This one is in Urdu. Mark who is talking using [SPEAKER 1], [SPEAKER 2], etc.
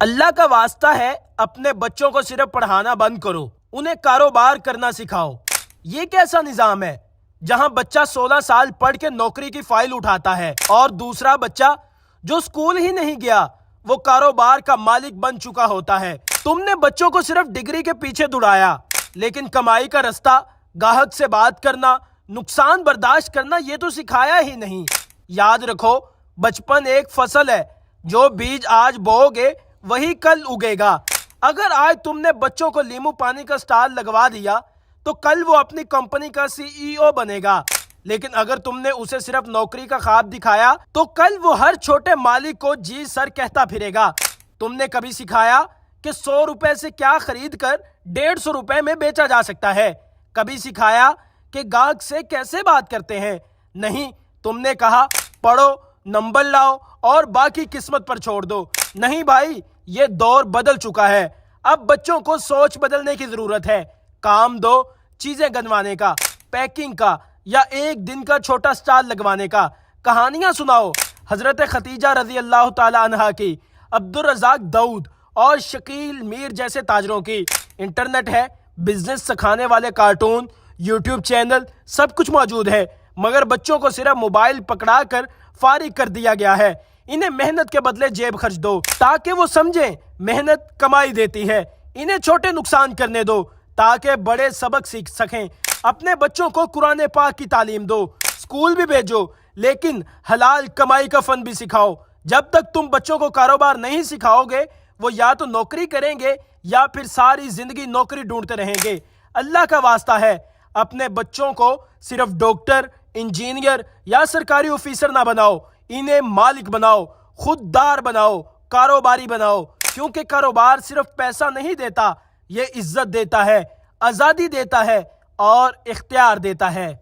[SPEAKER 1] اللہ کا واسطہ ہے اپنے بچوں کو صرف پڑھانا بند کرو، انہیں کاروبار کرنا سکھاؤ۔ یہ کیسا نظام ہے جہاں بچہ 16 سال پڑھ کے نوکری کی فائل اٹھاتا ہے اور دوسرا بچہ جو اسکول ہی نہیں گیا وہ کاروبار کا مالک بن چکا ہوتا ہے۔ تم نے بچوں کو صرف ڈگری کے پیچھے دوڑایا، لیکن کمائی کا رستہ، گاہک سے بات کرنا، نقصان برداشت کرنا یہ تو سکھایا ہی نہیں۔ یاد رکھو، بچپن ایک فصل ہے، جو بیج آج بو گے وہی کل اگے گا۔ اگر آج تم نے بچوں کو لیمو پانی کا سٹال لگوا دیا تو کل وہ اپنی کمپنی کا CEO بنے گا، لیکن اگر تم نے اسے صرف نوکری کا خواب دکھایا تو کل وہ ہر چھوٹے مالک کو جی سر کہتا پھرے گا۔ تم نے کبھی سکھایا کہ 100 روپے سے کیا خرید کر 150 روپے میں بیچا جا سکتا ہے؟ کبھی سکھایا کہ گاہک سے کیسے بات کرتے ہیں؟ نہیں، تم نے کہا پڑھو، نمبر لاؤ اور باقی قسمت پر چھوڑ دو۔ نہیں بھائی، یہ دور بدل چکا ہے۔ اب بچوں کو سوچ بدلنے کی ضرورت ہے۔ کام دو، چیزیں گنوانے کا، پیکنگ کا یا ایک دن کا چھوٹا سٹال لگوانے کا۔ کہانیاں سناؤ حضرت ختیجہ رضی اللہ تعالی عنہا کی، عبدالرزاق داؤد اور شکیل میر جیسے تاجروں کی۔ انٹرنیٹ ہے، بزنس سکھانے والے کارٹون، یوٹیوب چینل، سب کچھ موجود ہے، مگر بچوں کو صرف موبائل پکڑا کر فارغ کر دیا گیا ہے۔ انہیں محنت کے بدلے جیب خرچ دو تاکہ وہ سمجھیں محنت کمائی دیتی ہے۔ انہیں چھوٹے نقصان کرنے دو تاکہ بڑے سبق سیکھ سکیں۔ اپنے بچوں کو قرآن پاک کی تعلیم دو، اسکول بھی بھیجو، لیکن حلال کمائی کا فن بھی سکھاؤ۔ جب تک تم بچوں کو کاروبار نہیں سکھاؤ گے، وہ یا تو نوکری کریں گے یا پھر ساری زندگی نوکری ڈھونڈتے رہیں گے۔ اللہ کا واسطہ ہے اپنے بچوں کو صرف ڈاکٹر، انجینئر یا سرکاری آفیسر نہ بناؤ، انہیں مالک بناؤ، خوددار بناؤ، کاروباری بناؤ، کیونکہ کاروبار صرف پیسہ نہیں دیتا، یہ عزت دیتا ہے، آزادی دیتا ہے اور اختیار دیتا ہے۔